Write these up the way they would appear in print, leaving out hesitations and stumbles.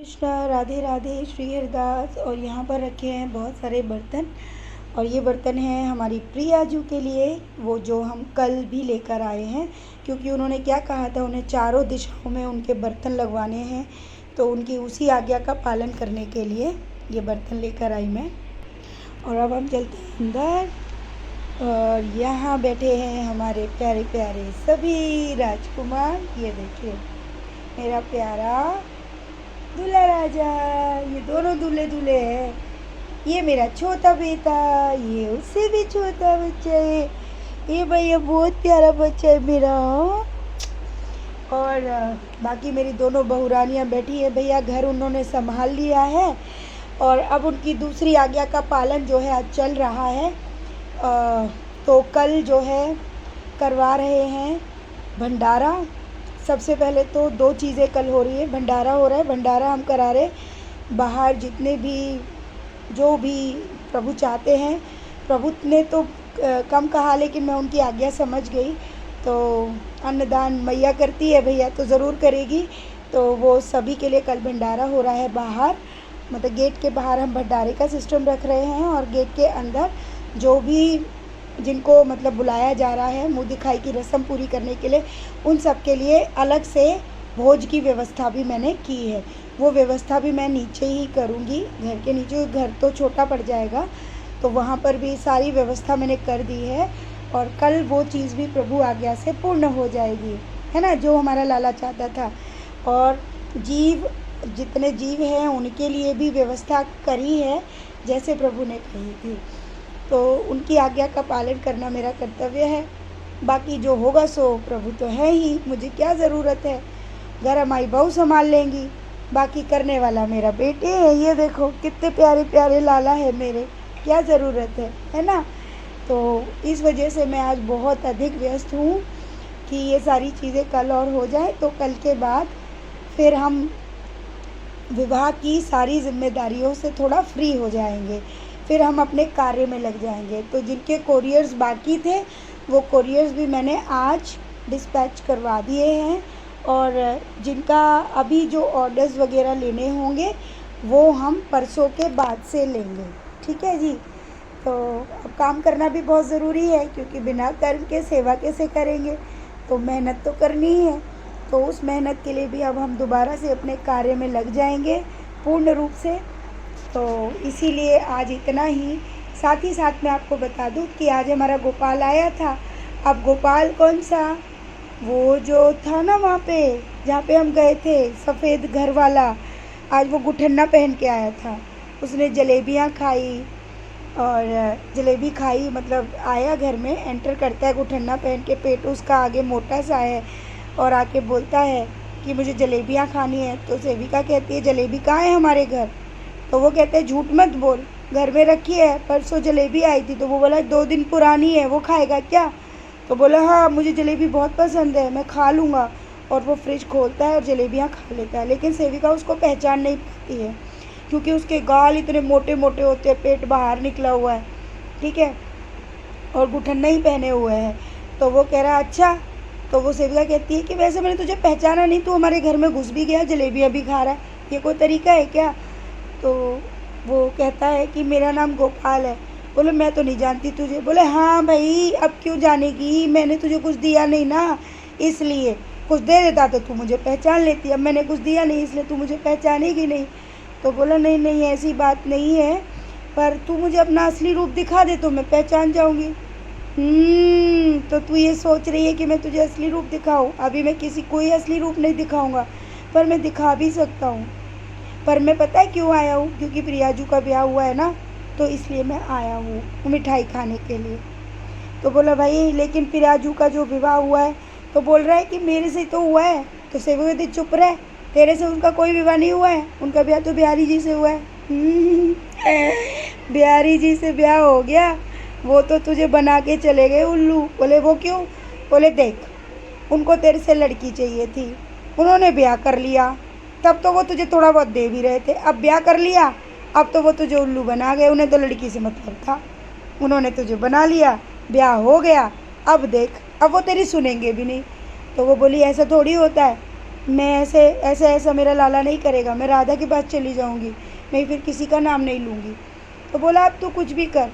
कृष्णा, राधे राधे, श्री हरिदास। और यहाँ पर रखे हैं बहुत सारे बर्तन, और ये बर्तन हैं हमारी प्रियाजू के लिए, वो जो हम कल भी लेकर आए हैं, क्योंकि उन्होंने क्या कहा था, उन्हें चारों दिशाओं में उनके बर्तन लगवाने हैं, तो उनकी उसी आज्ञा का पालन करने के लिए ये बर्तन लेकर आई मैं। और अब हम चलते हैं अंदर, और यहाँ बैठे हैं हमारे प्यारे प्यारे सभी राजकुमार। ये देखिए मेरा प्यारा दूल्हा राजा, ये दोनों दूल्हे दूल्हे हैं। ये मेरा छोटा बेटा, ये उससे भी छोटा बच्चा है। ये भैया बहुत प्यारा बच्चा है मेरा। और बाकी मेरी दोनों बहुरानियाँ बैठी है। भैया घर उन्होंने संभाल लिया है, और अब उनकी दूसरी आज्ञा का पालन जो है आज चल रहा है। तो कल जो है करवा रहे हैं भंडारा। सबसे पहले तो दो चीज़ें कल हो रही है, भंडारा हो रहा है। भंडारा हम करा रहे बाहर, जितने भी जो भी प्रभु चाहते हैं। प्रभु ने तो कम कहा, लेकिन मैं उनकी आज्ञा समझ गई। तो अन्नदान मैया करती है, भैया तो ज़रूर करेगी। तो वो सभी के लिए कल भंडारा हो रहा है बाहर, मतलब गेट के बाहर हम भंडारे का सिस्टम रख रहे हैं, और गेट के अंदर जो भी जिनको मतलब बुलाया जा रहा है मुँह दिखाई की रस्म पूरी करने के लिए, उन सब के लिए अलग से भोज की व्यवस्था भी मैंने की है। वो व्यवस्था भी मैं नीचे ही करूँगी, घर के नीचे। घर तो छोटा पड़ जाएगा, तो वहाँ पर भी सारी व्यवस्था मैंने कर दी है। और कल वो चीज़ भी प्रभु आज्ञा से पूर्ण हो जाएगी, है ना, जो हमारा लाला चाहता था। और जीव, जितने जीव हैं उनके लिए भी व्यवस्था करी है, जैसे प्रभु ने कही थी। तो उनकी आज्ञा का पालन करना मेरा कर्तव्य है। बाकी जो होगा सो प्रभु तो है ही, मुझे क्या ज़रूरत है। घर हमारी बहू संभाल लेंगी, बाकी करने वाला मेरा बेटे है। ये देखो कितने प्यारे प्यारे लाला है मेरे, क्या ज़रूरत है ना। तो इस वजह से मैं आज बहुत अधिक व्यस्त हूँ कि ये सारी चीज़ें कल और हो जाए। तो कल के बाद फिर हम विवाह की सारी जिम्मेदारियों से थोड़ा फ्री हो जाएंगे, फिर हम अपने कार्य में लग जाएंगे। तो जिनके कोरियर्स बाकी थे, वो कोरियर्स भी मैंने आज डिस्पैच करवा दिए हैं, और जिनका अभी जो ऑर्डर्स वगैरह लेने होंगे वो हम परसों के बाद से लेंगे। ठीक है जी। तो अब काम करना भी बहुत ज़रूरी है, क्योंकि बिना कर्म के सेवा कैसे करेंगे। तो मेहनत तो करनी ही है। तो उस मेहनत के लिए भी अब हम दोबारा से अपने कार्य में लग जाएंगे पूर्ण रूप से। तो इसीलिए आज इतना ही। साथ ही साथ मैं आपको बता दूं कि आज हमारा गोपाल आया था। अब गोपाल कौन सा, वो जो था ना वहाँ पे जहाँ पे हम गए थे, सफ़ेद घर वाला, आज वो गुठन्ना पहन के आया था। उसने जलेबियाँ खाई, और जलेबी खाई, मतलब आया घर में, एंटर करता है गुठन्ना पहन के, पेट उसका आगे मोटा सा है, और आके बोलता है कि मुझे जलेबियाँ खानी है। तो सेविका कहती है जलेबी कहाँ है हमारे घर। तो वो कहते हैं झूठ मत बोल, घर में रखी है, परसों जलेबी आई थी। तो वो बोला 2 दिन पुरानी है, वो खाएगा क्या। तो बोला हाँ मुझे जलेबी बहुत पसंद है, मैं खा लूँगा। और वो फ्रिज खोलता है और जलेबियाँ खा लेता है। लेकिन सेविका उसको पहचान नहीं पाती है, क्योंकि उसके गाल इतने मोटे मोटे होते हैं, पेट बाहर निकला हुआ है, ठीक है, और गुठन्ना ही पहने हुए हैं। तो वो कह रहा अच्छा। तो वो सेविका कहती है कि वैसे मैंने तुझे पहचाना नहीं, तू हमारे घर में घुस भी गया, जलेबियाँ भी खा रहा है, ये कोई तरीका है क्या। तो वो कहता है कि मेरा नाम गोपाल है। बोले मैं तो नहीं जानती तुझे। बोले हाँ भाई, अब क्यों जानेगी, मैंने तुझे कुछ दिया नहीं ना, इसलिए। कुछ दे देता तो तू मुझे पहचान लेती, अब मैंने कुछ दिया नहीं इसलिए तू मुझे पहचानेगी नहीं। तो बोला नहीं नहीं ऐसी बात नहीं है, पर तू मुझे अपना असली रूप दिखा दे तो मैं पहचान जाऊँगी। तो तू ये सोच रही है कि मैं तुझे असली रूप दिखाऊँ। अभी मैं किसी कोई असली रूप नहीं दिखाऊँगा, पर मैं दिखा भी सकता हूँ। पर मैं पता है क्यों आया हूँ, क्योंकि प्रियाजू का ब्याह हुआ है ना, तो इसलिए मैं आया हूँ मिठाई खाने के लिए। तो बोला भाई लेकिन प्रियाजू का जो विवाह हुआ है, तो बोल रहा है कि मेरे से तो हुआ है। तो सेवक कहते चुप रहे, तेरे से उनका कोई विवाह नहीं हुआ है, उनका ब्याह तो बिहारी जी से हुआ है। बिहारी जी से ब्याह हो गया, वो तो तुझे बना के चले गए उल्लू। बोले वो क्यों। बोले देख उनको तेरे से लड़की चाहिए थी, उन्होंने ब्याह कर लिया, तब तो वो तुझे थोड़ा बहुत दे भी रहे थे, अब ब्याह कर लिया, अब तो वो तुझे उल्लू बना गए। उन्हें तो लड़की से मतलब था, उन्होंने तुझे बना लिया, ब्याह हो गया, अब देख अब वो तेरी सुनेंगे भी नहीं। तो वो बोली ऐसा थोड़ी होता है, मैं ऐसा मेरा लाला नहीं करेगा, मैं राधा के पास चली जाऊँगी, मैं फिर किसी का नाम नहीं लूँगी। तो बोला अब तू कुछ भी कर।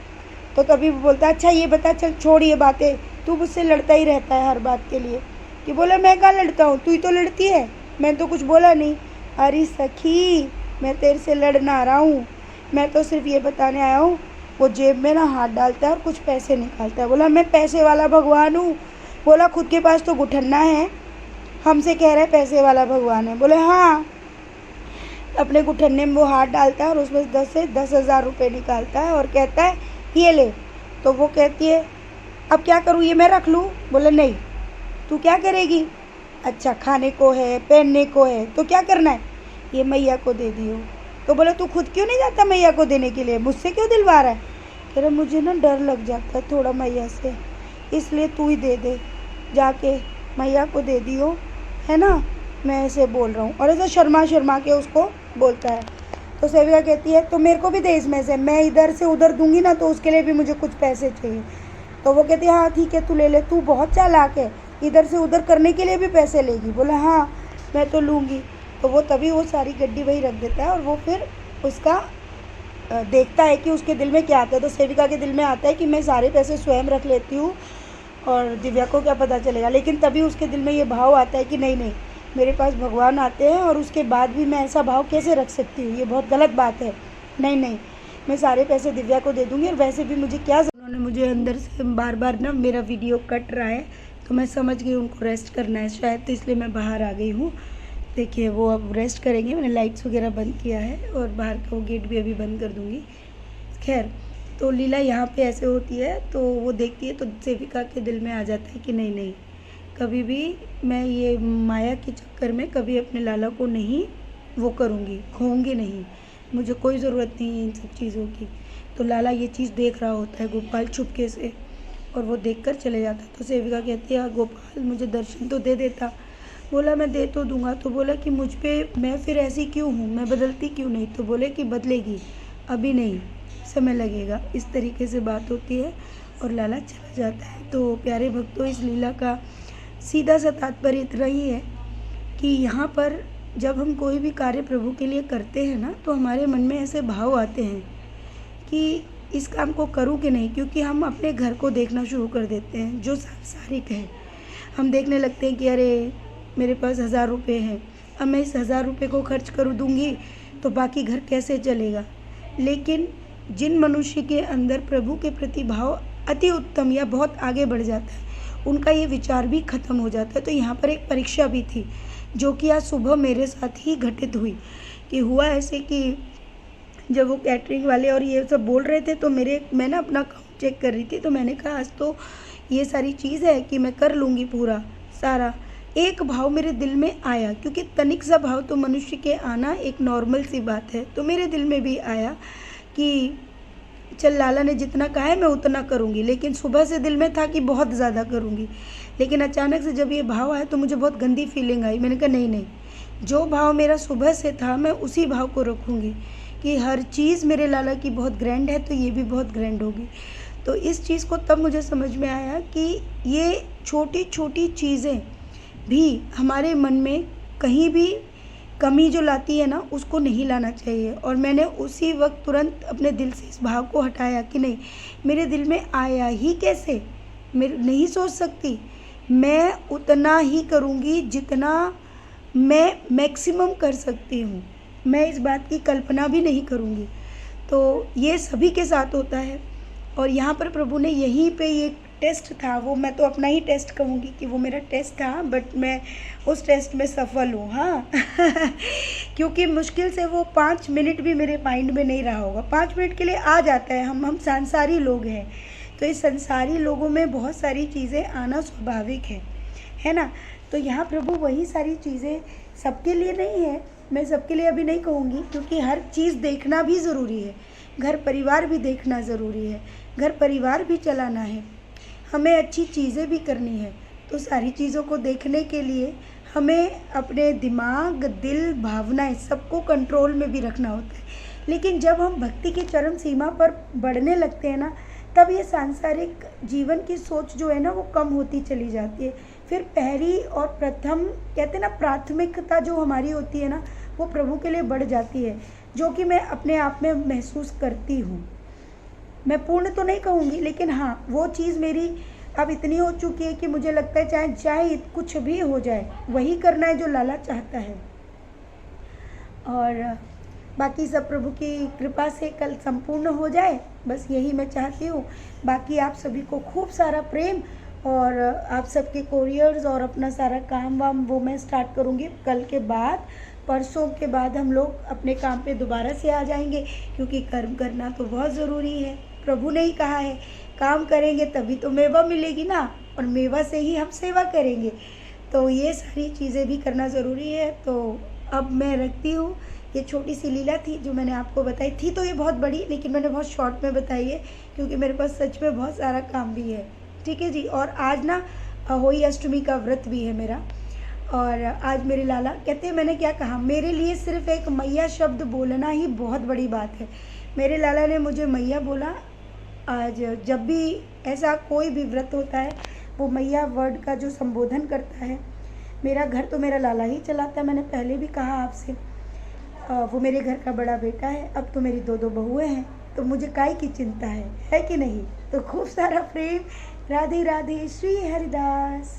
तो तभी वो बोलता अच्छा ये बता, चल छोड़ ये बातें, तू मुझसे लड़ता ही रहता है हर बात के लिए। कि बोला मैं कहाँ लड़ता हूँ, तू ही तो लड़ती है, मैं तो कुछ बोला नहीं। अरे सखी, मैं तेरे से लड़ ना रहा हूँ, मैं तो सिर्फ ये बताने आया हूँ। वो जेब में ना हाथ डालता है और कुछ पैसे निकालता है। बोला मैं पैसे वाला भगवान हूँ? बोला खुद के पास तो गुठन्ना है, हमसे कह रहे पैसे वाला भगवान है। बोले हाँ। अपने गुठन्ने में वो हाथ डालता है और उसमें 10,000 रुपये निकालता है और कहता है ये ले। तो वो कहती है अब क्या करूँ, ये मैं रख लूँ? बोले नहीं, तू क्या करेगी? अच्छा खाने को है, पहनने को है, तो क्या करना है? ये मैया को दे दियो। तो बोले तू खुद क्यों नहीं जाता मैया को देने के लिए, मुझसे क्यों दिलवा रहा है? कह रहे मुझे ना डर लग जाता है थोड़ा मैया से, इसलिए तू ही दे दे, जाके मैया को दे दियो, है ना, मैं ऐसे बोल रहा हूँ। और ऐसा शर्मा के उसको बोलता है। तो सेविका कहती है तो मेरे को भी दे इसमें से, मैं इधर से उधर दूंगी ना तो उसके लिए भी मुझे कुछ पैसे चाहिए। तो वो कहती है हाँ ठीक है तू ले ले, तू बहुत चालाक है, इधर से उधर करने के लिए भी पैसे लेगी। बोला हाँ मैं तो लूँगी। तो वो तभी वो सारी गड्डी वही रख देता है और वो फिर उसका देखता है कि उसके दिल में क्या आता है। तो सेविका के दिल में आता है कि मैं सारे पैसे स्वयं रख लेती हूँ और दिव्या को क्या पता चलेगा। लेकिन तभी उसके दिल में ये भाव आता है कि नहीं, मेरे पास भगवान आते हैं और उसके बाद भी मैं ऐसा भाव कैसे रख सकती हूँ, ये बहुत गलत बात है। नहीं, मैं सारे पैसे दिव्या को दे दूँगी। और वैसे भी मुझे क्या, उन्होंने मुझे अंदर से बार ना मेरा वीडियो कट रहा है तो मैं समझ गई उनको रेस्ट करना है शायद, तो इसलिए मैं बाहर आ गई हूँ। देखिए वो अब रेस्ट करेंगे, मैंने लाइट्स वगैरह बंद किया है और बाहर का वो गेट भी अभी बंद कर दूँगी। खैर तो लीला यहाँ पे ऐसे होती है, तो वो देखती है तो सेविका के दिल में आ जाता है कि नहीं, कभी भी मैं ये माया के चक्कर में कभी अपने लाला को नहीं वो करूँगी, खोऊंगी नहीं, मुझे कोई ज़रूरत नहीं है इन सब चीज़ों की। तो लाला ये चीज़ देख रहा होता है गोपाल चुपके से, और वो देखकर चले जाता है। तो सेविका कहती है गोपाल मुझे दर्शन तो दे देता। बोला मैं दे तो दूंगा। तो बोला कि मुझ पे मैं फिर ऐसी क्यों हूँ, मैं बदलती क्यों नहीं? तो बोले कि बदलेगी, अभी नहीं, समय लगेगा। इस तरीके से बात होती है और लाला चला जाता है। तो प्यारे भक्तों, इस लीला का सीधा सा तात्पर्य इतना ही है कि यहाँ पर जब हम कोई भी कार्य प्रभु के लिए करते हैं ना, तो हमारे मन में ऐसे भाव आते हैं कि इस काम को करूँ कि नहीं, क्योंकि हम अपने घर को देखना शुरू कर देते हैं जो सांसारिक है। हम देखने लगते हैं कि अरे मेरे पास 1000 रुपये हैं, अब मैं इस 1000 रुपये को खर्च कर दूँगी तो बाकी घर कैसे चलेगा। लेकिन जिन मनुष्य के अंदर प्रभु के प्रति भाव अति उत्तम या बहुत आगे बढ़ जाता है, उनका ये विचार भी ख़त्म हो जाता है। तो यहाँ पर एक परीक्षा भी थी जो कि आज सुबह मेरे साथ ही घटित हुई। कि हुआ ऐसे कि जब वो कैटरिंग वाले और ये सब बोल रहे थे तो मैं ना अपना अकाउंट चेक कर रही थी, तो मैंने कहा आज तो ये सारी चीज़ है कि मैं कर लूँगी पूरा सारा। एक भाव मेरे दिल में आया, क्योंकि तनिक सा भाव तो मनुष्य के आना एक नॉर्मल सी बात है। तो मेरे दिल में भी आया कि चल लाला ने जितना कहा है मैं उतना करूँगी, लेकिन सुबह से दिल में था कि बहुत ज़्यादा करूँगी। लेकिन अचानक से जब ये भाव आया तो मुझे बहुत गंदी फीलिंग आई। मैंने कहा नहीं, जो भाव मेरा सुबह से था मैं उसी भाव को रखूँगी कि हर चीज़ मेरे लाला की बहुत ग्रैंड है तो ये भी बहुत ग्रैंड होगी। तो इस चीज़ को तब मुझे समझ में आया कि ये छोटी छोटी चीज़ें भी हमारे मन में कहीं भी कमी जो लाती है ना, उसको नहीं लाना चाहिए। और मैंने उसी वक्त तुरंत अपने दिल से इस भाव को हटाया कि नहीं, मेरे दिल में आया ही कैसे, मैं नहीं सोच सकती, मैं उतना ही करूँगी जितना मैं मैक्सिमम कर सकती हूँ, मैं इस बात की कल्पना भी नहीं करूँगी। तो ये सभी के साथ होता है। और यहाँ पर प्रभु ने यहीं पे ये टेस्ट था, वो मैं तो अपना ही टेस्ट कहूँगी कि वो मेरा टेस्ट था, बट मैं उस टेस्ट में सफल हूँ। हाँ क्योंकि मुश्किल से वो 5 मिनट भी मेरे माइंड में नहीं रहा होगा। 5 मिनट के लिए आ जाता है, हम संसारी लोग हैं, तो इस संसारी लोगों में बहुत सारी चीज़ें आना स्वाभाविक है ना। तो यहाँ प्रभु वही सारी चीज़ें सबके लिए नहीं है, मैं सबके लिए अभी नहीं कहूँगी, क्योंकि हर चीज़ देखना भी ज़रूरी है, घर परिवार भी देखना ज़रूरी है, घर परिवार भी चलाना है, हमें अच्छी चीज़ें भी करनी है। तो सारी चीज़ों को देखने के लिए हमें अपने दिमाग, दिल, भावनाएं सबको कंट्रोल में भी रखना होता है। लेकिन जब हम भक्ति की चरम सीमा पर बढ़ने लगते हैं ना, तब ये सांसारिक जीवन की सोच जो है ना वो कम होती चली जाती है। फिर पहली और प्रथम कहते हैं ना, प्राथमिकता जो हमारी होती है ना, वो प्रभु के लिए बढ़ जाती है, जो कि मैं अपने आप में महसूस करती हूँ। मैं पूर्ण तो नहीं कहूँगी, लेकिन हाँ, वो चीज़ मेरी अब इतनी हो चुकी है कि मुझे लगता है चाहे चाहे कुछ भी हो जाए, वही करना है जो लाला चाहता है। और बाकी सब प्रभु की कृपा से कल संपूर्ण हो जाए, बस यही मैं चाहती हूँ। बाकी आप सभी को खूब सारा प्रेम, और आप सबके कोरियर्स और अपना सारा काम वाम वो मैं स्टार्ट करूँगी कल के बाद। परसों के बाद हम लोग अपने काम पे दोबारा से आ जाएंगे, क्योंकि कर्म करना तो बहुत ज़रूरी है। प्रभु ने ही कहा है, काम करेंगे तभी तो मेवा मिलेगी ना, और मेवा से ही हम सेवा करेंगे। तो ये सारी चीज़ें भी करना ज़रूरी है। तो अब मैं रखती हूँ। ये छोटी सी लीला थी जो मैंने आपको बताई थी, तो ये बहुत बड़ी, लेकिन मैंने बहुत शॉर्ट में बताई है, क्योंकि मेरे पास सच में बहुत सारा काम भी है। ठीक है जी। और आज ना होली अष्टमी का व्रत भी है मेरा। और आज मेरे लाला कहते हैं, मैंने क्या कहा, मेरे लिए सिर्फ एक मैया शब्द बोलना ही बहुत बड़ी बात है। मेरे लाला ने मुझे मैया बोला। आज जब भी ऐसा कोई भी व्रत होता है, वो मैया वर्ड का जो संबोधन करता है। मेरा घर तो मेरा लाला ही चलाता है, मैंने पहले भी कहा आपसे। वो मेरे घर का बड़ा बेटा है। अब तो मेरी दो बहुएं हैं, तो मुझे काहे की चिंता है कि नहीं। तो खूब सारा प्रेम। राधे राधे। श्री हरिदास।